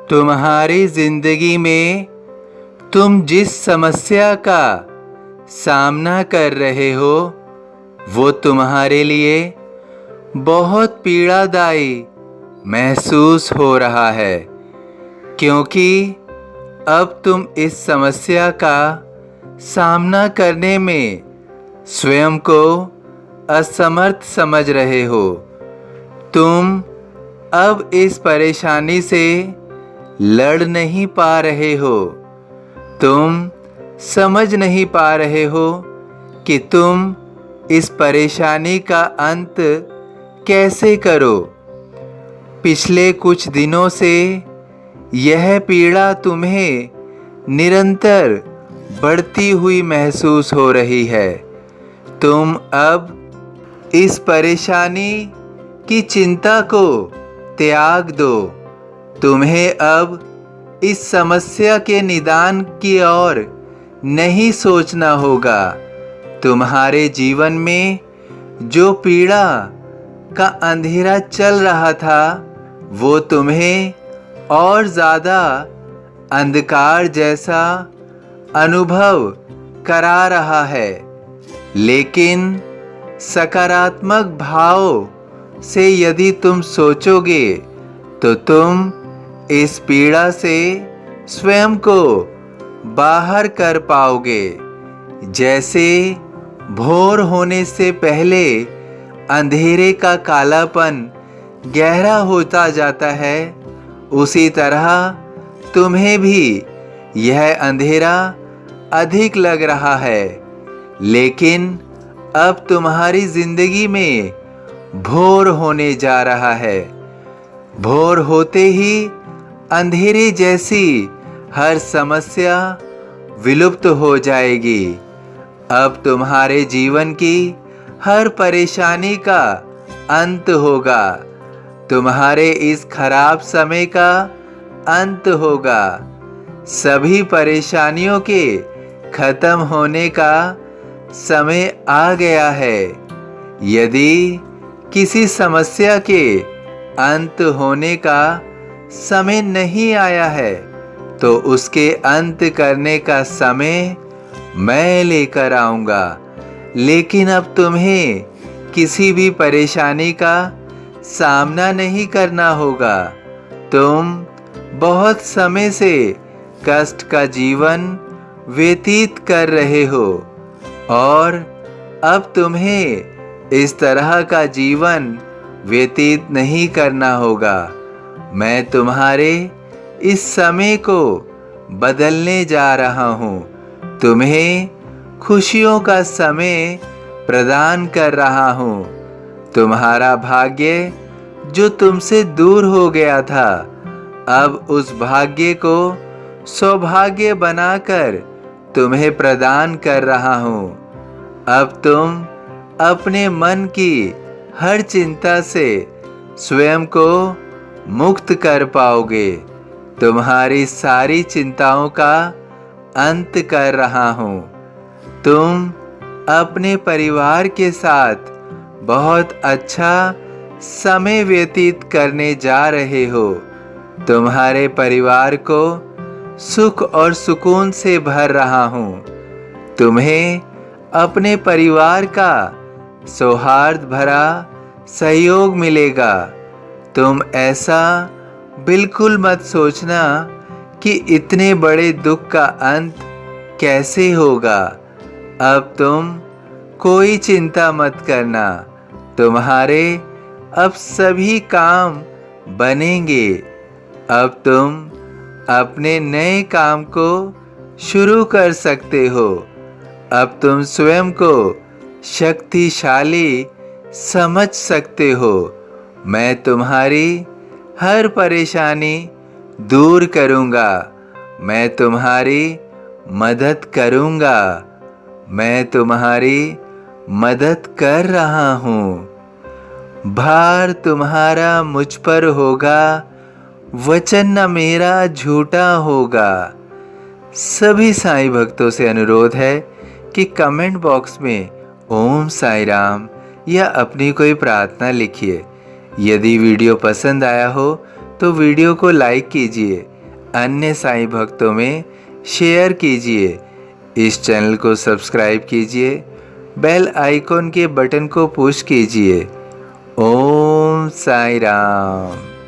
तुम्हारी जिंदगी में तुम जिस समस्या का सामना कर रहे हो वो तुम्हारे लिए बहुत पीड़ादायी महसूस हो रहा है, क्योंकि अब तुम इस समस्या का सामना करने में स्वयं को असमर्थ समझ रहे हो। तुम अब इस परेशानी से लड़ नहीं पा रहे हो। तुम समझ नहीं पा रहे हो कि तुम इस परेशानी का अंत कैसे करो। पिछले कुछ दिनों से यह पीड़ा तुम्हें निरंतर बढ़ती हुई महसूस हो रही है। तुम अब इस परेशानी की चिंता को त्याग दो। तुम्हें अब इस समस्या के निदान की ओर नहीं सोचना होगा। तुम्हारे जीवन में जो पीड़ा का अंधेरा चल रहा था वो तुम्हें और ज़्यादा अंधकार जैसा अनुभव करा रहा है, लेकिन सकारात्मक भाव से यदि तुम सोचोगे तो तुम इस पीड़ा से स्वयं को बाहर कर पाओगे। जैसे भोर होने से पहले अंधेरे का कालापन गहरा होता जाता है, उसी तरह तुम्हें भी यह अंधेरा अधिक लग रहा है, लेकिन अब तुम्हारी जिंदगी में भोर होने जा रहा है। भोर होते ही अंधेरे जैसी हर समस्या विलुप्त हो जाएगी। अब तुम्हारे जीवन की हर परेशानी का अंत होगा। तुम्हारे इस खराब समय का अंत होगा। सभी परेशानियों के खत्म होने का समय आ गया है। यदि किसी समस्या के अंत होने का समय नहीं आया है तो उसके अंत करने का समय मैं लेकर आऊँगा। लेकिन अब तुम्हें किसी भी परेशानी का सामना नहीं करना होगा। तुम बहुत समय से कष्ट का जीवन व्यतीत कर रहे हो और अब तुम्हें इस तरह का जीवन व्यतीत नहीं करना होगा। मैं तुम्हारे इस समय को बदलने जा रहा हूँ। तुम्हें खुशियों का समय प्रदान कर रहा हूँ। तुम्हारा भाग्य जो तुमसे दूर हो गया था, अब उस भाग्य को सौभाग्य बनाकर तुम्हें प्रदान कर रहा हूँ। अब तुम अपने मन की हर चिंता से स्वयं को मुक्त कर पाओगे। तुम्हारी सारी चिंताओं का अंत कर रहा हूँ। तुम अपने परिवार के साथ बहुत अच्छा समय व्यतीत करने जा रहे हो। तुम्हारे परिवार को सुख और सुकून से भर रहा हूँ। तुम्हें अपने परिवार का सौहार्द भरा सहयोग मिलेगा। तुम ऐसा बिल्कुल मत सोचना कि इतने बड़े दुख का अंत कैसे होगा। अब तुम कोई चिंता मत करना। तुम्हारे अब सभी काम बनेंगे। अब तुम अपने नए काम को शुरू कर सकते हो। अब तुम स्वयं को शक्तिशाली समझ सकते हो। मैं तुम्हारी हर परेशानी दूर करूँगा। मैं तुम्हारी मदद करूँगा। मैं तुम्हारी मदद कर रहा हूँ। भार तुम्हारा मुझ पर होगा, वचन न मेरा झूठा होगा। सभी साईं भक्तों से अनुरोध है कि कमेंट बॉक्स में ओम साई राम या अपनी कोई प्रार्थना लिखिए। यदि वीडियो पसंद आया हो तो वीडियो को लाइक कीजिए, अन्य साईं भक्तों में शेयर कीजिए। इस चैनल को सब्सक्राइब कीजिए, बेल आइकॉन के बटन को पुश कीजिए। ओम साईं राम।